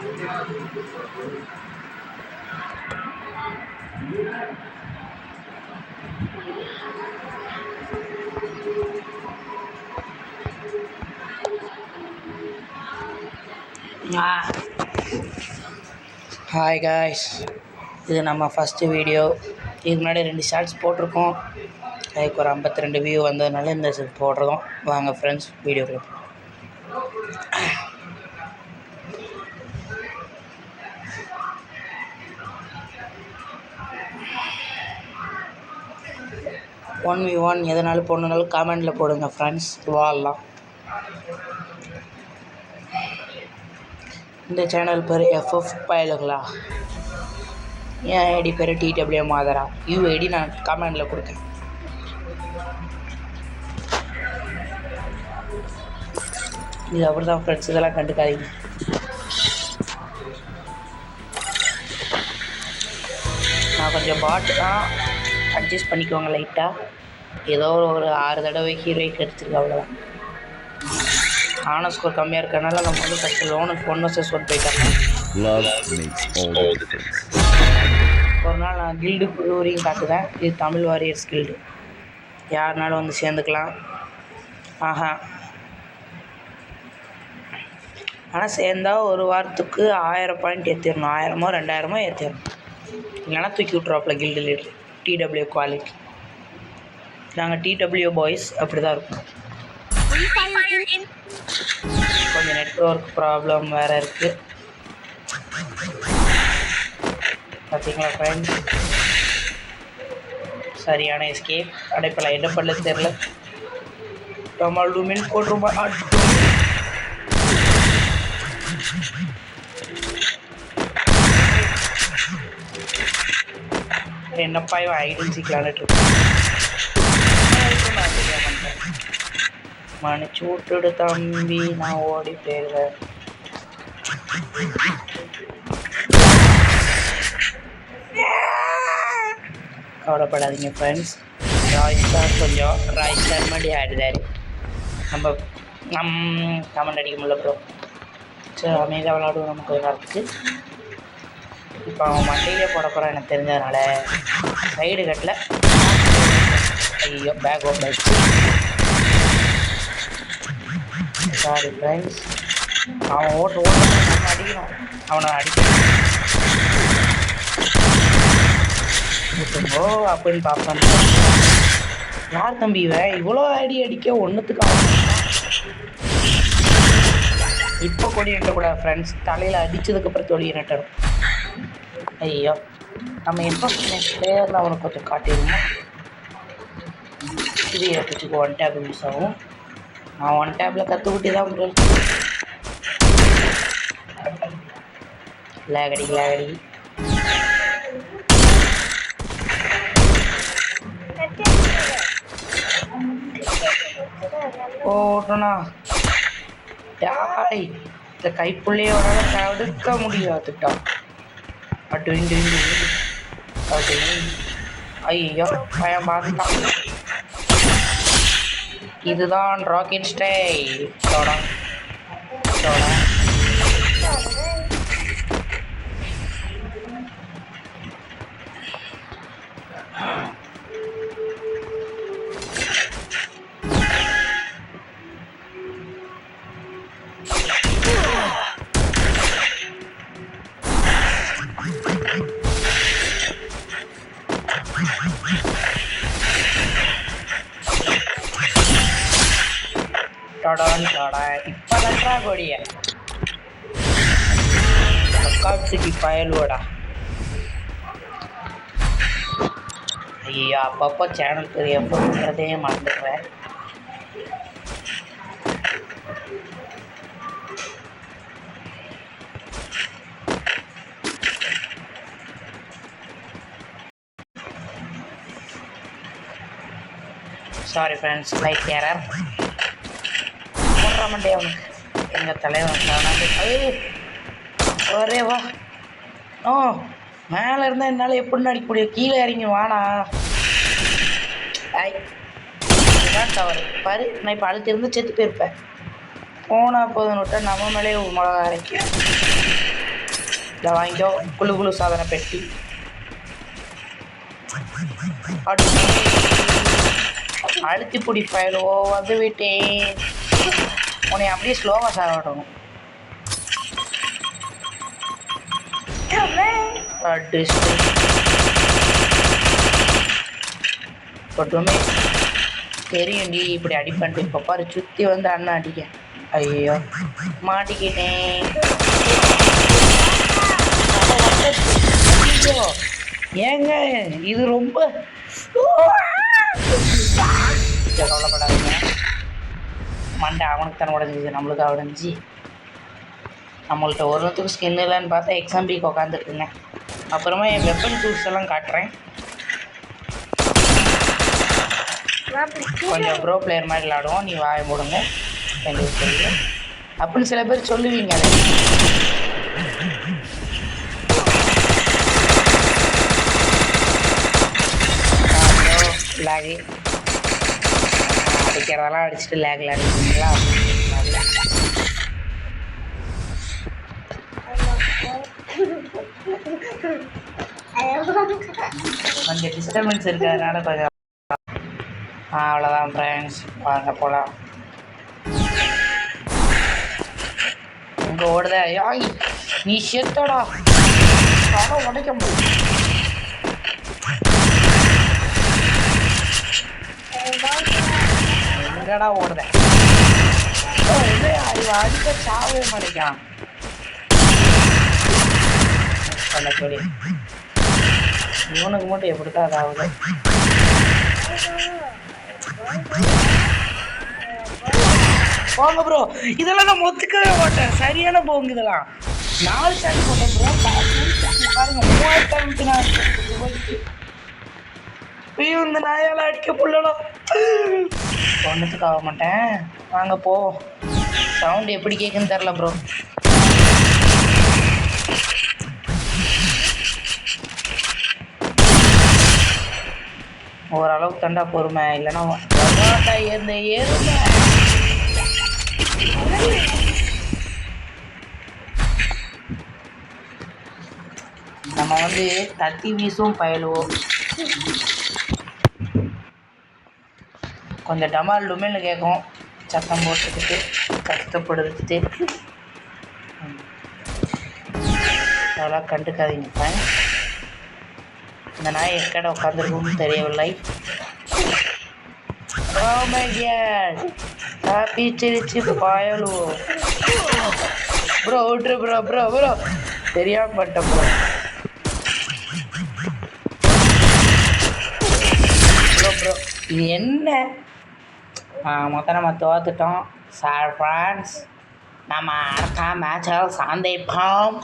Hi guys, இது நம்ம first video. இதுக்கு முன்னாடி 2 ஷார்ட்ஸ் போட்டிருக்கோம். அதுக்கு ஒரு 52 வியூ வந்ததுனால இந்த போடுறோம். வாங்க ஃப்ரெண்ட்ஸ், வீடியோக்குள்ள 1v1 எதனாலும் போடணுன்னாலும் கமெண்டில் போடுங்க ஃப்ரெண்ட்ஸ், வாழலாம். இந்த சேனல் பேர் FF பயலுங்களா, என் ஐடி பேர் TW மாதரா. யூஐடி நான் கமெண்டில் கொடுக்கேன். இது அப்படி தான் ஃப்ரெண்ட்ஸ், இதெல்லாம் கண்டுக்காதீங்க. நான் கொஞ்சம் பாட்டு தான், அட்ஜஸ்ட் பண்ணிக்கோங்க லைட்டாக. ஏதோ ஒரு 6 தடவை ஹீரோய்க்கு அடிச்சிருக்கு, அவ்வளோதான். ஆனர் ஸ்கோர் கம்மியாக இருக்கனால நம்ம வந்து ஃபஸ்ட்டு லோனு 1 போயிட்டாங்க. ஒரு நாள் நான் கில்டு வரையும் காட்டுவேன். இது தமிழ் வாரியர்ஸ் கில்டு, யாருனாலும் வந்து சேர்ந்துக்கலாம். ஆனால் சேர்ந்தால் ஒரு வாரத்துக்கு 1000 பாயிண்ட் ஏற்றிடணும். 1000மோ 2000மோ ஏற்றிடணும், இல்லைனா தூக்கி விட்ருவாப்பில் கில்டு லீடர். TW quality. நாங்கள் TW பாய்ஸ் அப்படி தான் இருக்கும். கொஞ்சம் நெட்வொர்க் ப்ராப்ளம் வேறு இருக்குது, பார்த்தீங்களா ஃப்ரெண்ட்ஸ். சரியான எஸ்கேப். அடைப்பல என்ன பண்ணல தெரில. டமால்டூமின் போட்டுருமா. என்னப்பா இவன் ஐடன் சீக்கலான்ட்டு மன்னிச்சு விட்டுடு தம்பி, நான் ஓடி போயிடுவேன். கவலைப்படாதீங்க ஃப்ரெண்ட்ஸ். ராய்ஸ்டார் கொஞ்சம் ராய்ஸ்டார் மாதிரி ஆடுதாரு. நம்ம கமெண்ட் அடிக்க முடியல ப்ரோ. சரி, அமைதியாக விளாடுவோம். நமக்கு ஒரு நேரத்துக்கு இப்போ அவன் மண்டையிலே போட போகிறான் எனக்கு தெரிஞ்சதுனால சைடு கட்டில். ஐயோ, பேக் ஓப்பன். Sorry friends. அவன் ஓட்டு நம்ம அடிக்கணும். அவனை அடிக்கணும் ஓ அப்படின்னு பார்ப்பான். யார் தம்பி இவன் இவ்வளோ அடிக்க ஒன்றுத்துக்கு ஆகும்? இப்போ கொடி நட்டக்கூடாது ஃப்ரெண்ட்ஸ், தலையில் அடித்ததுக்கப்புறம் கொடி நட்டணும். ஐயோ, நம்ம எப்போ பிளேயர்னு அவனுக்கு கொஞ்சம் காட்டிடுவோம். இது எடுத்துச்சுக்கு 1 டேப் யூஸ் ஆகும். நான் 1 டேப்பில் கற்றுக்கிட்டு தான் முடியும். லேகடி ஓட்டணா டாய். இந்த கைப்புள்ளையே ஒரு தடுக்க முடியாதுட்டா. ஐயோ, பயம் பார்த்துட்டான். இதுதான் ராக்கெட் ஸ்டைல். இப்போ நன்றா கொடிய காட்சிக்கு பயலுவடா. ஐயா, அப்பப்போ சேனல் பெரிய பண்ணுறதே மறந்துடுவேன். Sorry friends, light error. போடுற மாட்டே அவனுக்கு எங்கள் தலைவன். ஒரே வா. மேலே இருந்தால் என்னால் எப்படி அடிக்க முடியும்? கீழே இறங்கி வானா. இதுதான் தவறு பாரு. நான் இப்போ அழுத்திருந்து செத்து போயிருப்பேன். போனால் போதுன்னு விட்டா நம்ம மேலே மிளகா அரைக்கும். இதை வாங்கிக்கோ. குழு குழு சாதன பெட்டி. அழுத்தி பிடி ஃபயலோ வந்து விட்டேன். உன்னை அப்படியே ஸ்லோவாக சாகணும். மட்டுமே தெரியும்டி இப்படி அடிப்பண்ட்டு. இப்போ பாரு சுற்றி வந்து அண்ணன் அடிக்க. ஐயோ மாட்டிக்கிட்டேன். ஐயோ ஏங்க இது ரொம்ப கவலைப்படாதீங்க. மண்டை அவனுக்கு தானே உடஞ்சிச்சு, நம்மளுக்கு உடஞ்சி. நம்மள்கிட்ட ஒருத்துக்கு ஸ்கின் இல்லைன்னு பார்த்தா எக்ஸாம்பிக்கு உட்காந்துருக்குங்க. அப்புறமா என் வெப்பன் டூல்ஸ் எல்லாம் காட்டுறேன். கொஞ்சம் ப்ரோ பிளேயர் மாதிரி விளாடுவோம். நீ வாய மூடுங்க எங்களுக்கு தெரியும் அப்படின்னு சில பேர் சொல்லுவீங்க. லேகு அடிக்கிறதெல்லாம் அடிச்சுட்டு லேகில் அடிச்சிங்களா? கொஞ்சம் டிஸ்டர்பன்ஸ் இருக்கிறதுனால கொஞ்சம் அவ்வளோதான் ஃப்ரெண்ட்ஸ். வாங்க போகலாம். இங்கே ஓடுத. யாய் நீ செத்தடா. உடைக்க முடியும். எங்கடா ஓடுத? அடிக்க சாவே மாட்டேங்கான். பண்ண சொல்லி இவனுக்கு மட்டும் எப்படித்தான் அதாவது. போங்க ப்ரோ, இதெல்லாம் நான் ஒத்துக்கவே மாட்டேன். சரியான போங்க இதெல்லாம். 4 சாட் போட்டேன் ப்ரோ. பாருங்க 3500 ஐயோ இந்த நாயால் அடிக்க புள்ளலாம். ஒன்றுத்துக்கு ஆக மாட்டேன். வாங்க போ. சவுண்டு எப்படி கேட்குன்னு தெரில ப்ரோ. ஓரளவுக்கு தண்டா பொறுமை. இல்லைன்னா ஏறுந்த ஏறுங்க. நம்ம வந்து தத்தி வீசும் பயலுவோம். கொஞ்சம் டமால் டுமேல்னு கேட்கும். சத்தம் போட்டுக்கிட்டு கஷ்டப்படுத்துட்டு அதெல்லாம் கண்டுக்காதீங்க. இந்த நாய் எக்கடை உட்காந்துருக்கும்னு தெரியவில்லை. தப்பிச்சிருச்சு பயலு. ப்ரோ விட்ரு ப்ரோ ப்ரோ ப்ரோ தெரியாம பட்டேன் ப்ரோ. ப்ரோ ப்ரோ இது என்ன? மொத்தம் நம்ம தோத்துட்டோம் சார் ஃப்ரெண்ட்ஸ். நம்ம அடுத்த மேட்சில் சந்திப்போம்.